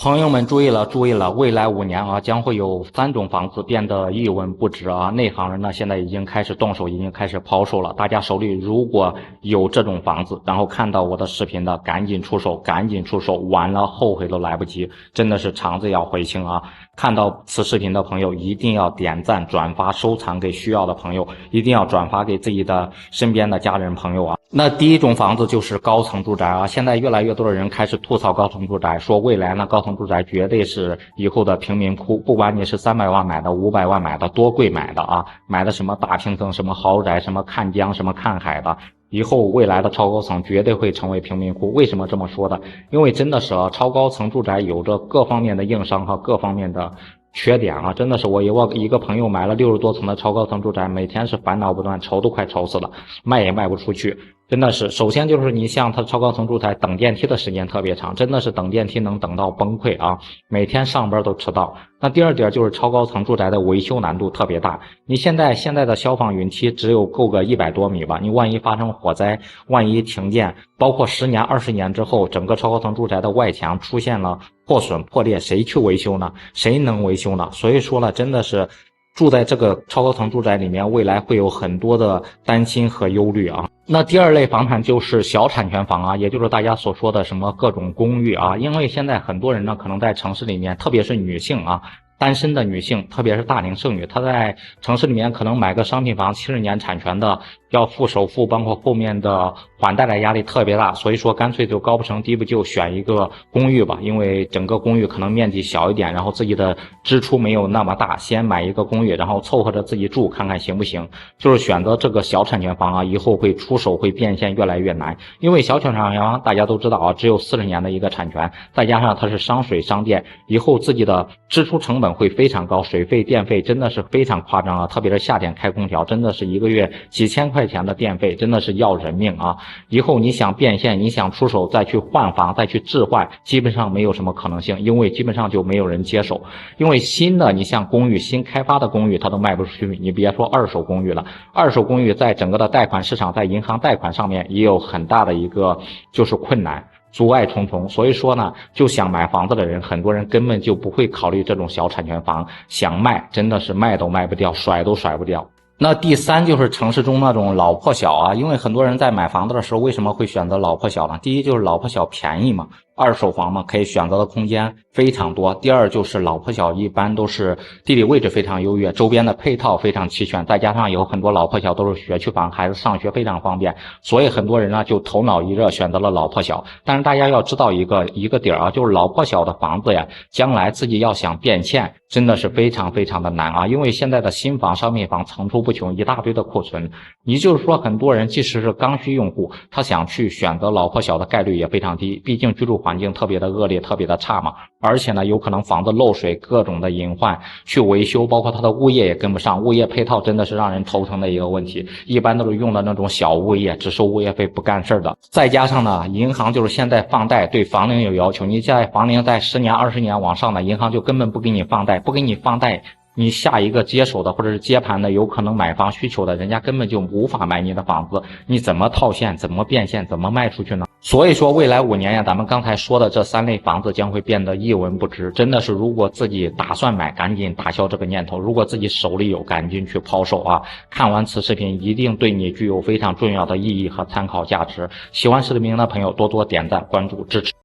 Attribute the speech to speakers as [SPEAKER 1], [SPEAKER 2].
[SPEAKER 1] 朋友们注意了，注意了！未来5年啊，将会有3种房子变得一文不值啊！内行人呢，现在已经开始动手，已经开始抛售了。大家手里如果有这种房子，然后看到我的视频的，赶紧出手，赶紧出手，晚了后悔都来不及，真的是肠子要悔青啊！看到此视频的朋友，一定要点赞、转发、收藏给需要的朋友，一定要转发给自己的身边的家人朋友啊！那第一种房子就是高层住宅啊，现在越来越多的人开始吐槽高层住宅，说未来呢高层住宅绝对是以后的贫民窟，不管你是300万买的、500万买的、多贵买的啊，买的什么大平层、什么豪宅、什么看江、什么看海的，以后未来的超高层绝对会成为贫民窟。为什么这么说的？因为真的是啊，超高层住宅有着各方面的硬伤和各方面的缺点啊，真的是我一个朋友买了60多层的超高层住宅，每天是烦恼不断，愁都快愁死了，卖也卖不出去。真的是，首先就是你像它超高层住宅等电梯的时间特别长，真的是等电梯能等到崩溃啊，每天上班都迟到。那第二点就是超高层住宅的维修难度特别大，你现在的消防云梯只有够个100多米吧，你万一发生火灾，万一停电，包括10年、20年之后，整个超高层住宅的外墙出现了破损破裂，谁去维修呢？谁能维修呢？所以说呢，真的是住在这个超高层住宅里面，未来会有很多的担心和忧虑啊。那第二类房产就是小产权房啊，也就是大家所说的什么各种公寓啊，因为现在很多人呢，可能在城市里面，特别是女性啊，单身的女性，特别是大龄剩女，她在城市里面可能买个商品房70年产权的，要付首付，包括后面的还贷的压力特别大，所以说干脆就高不成低不就，选一个公寓吧，因为整个公寓可能面积小一点，然后自己的支出没有那么大，先买一个公寓，然后凑合着自己住，看看行不行。就是选择这个小产权房啊，以后会出手会变现越来越难，因为小产权房大家都知道啊，只有40年的一个产权，再加上它是商水商电，以后自己的支出成本会非常高，水费电费真的是非常夸张啊，特别是夏天开空调，真的是一个月几千块钱的电费，真的是要人命啊！以后你想变现，你想出手再去换房再去置换，基本上没有什么可能性，因为基本上就没有人接手。因为新的你像公寓新开发的公寓它都卖不出去，你别说二手公寓了，二手公寓在整个的贷款市场，在银行贷款上面也有很大的一个就是困难，阻碍重重。所以说呢，就想买房子的人，很多人根本就不会考虑这种小产权房，想卖真的是卖都卖不掉，甩都甩不掉。那第三就是城市中那种老破小啊，因为很多人在买房子的时候为什么会选择老破小呢？第一就是老破小便宜嘛，二手房嘛，可以选择的空间非常多。第二就是老破小一般都是地理位置非常优越，周边的配套非常齐全，再加上有很多老破小都是学区房，孩子上学非常方便，所以很多人呢就头脑一热选择了老破小。但是大家要知道一个点啊，就是老破小的房子呀，将来自己要想变现真的是非常非常的难啊，因为现在的新房商品房层出不穷，一大堆的库存，也就是说很多人即使是刚需用户，他想去选择老破小的概率也非常低，毕竟居住环境特别的恶劣，特别的差嘛，而且呢有可能房子漏水，各种的隐患，去维修包括它的物业也跟不上，物业配套真的是让人头疼的一个问题，一般都是用的那种小物业，只收物业费不干事的。再加上呢银行就是现在放贷对房龄有要求，你在房龄在10年20年往上的，银行就根本不给你放贷，不给你放贷，你下一个接手的或者是接盘的有可能买房需求的人家根本就无法买你的房子，你怎么套现，怎么变现，怎么卖出去呢？所以说未来5年呀，咱们刚才说的这3类房子将会变得一文不值，真的是如果自己打算买，赶紧打消这个念头，如果自己手里有，赶紧去抛售啊！看完此视频一定对你具有非常重要的意义和参考价值，喜欢视频的朋友多多点赞关注支持。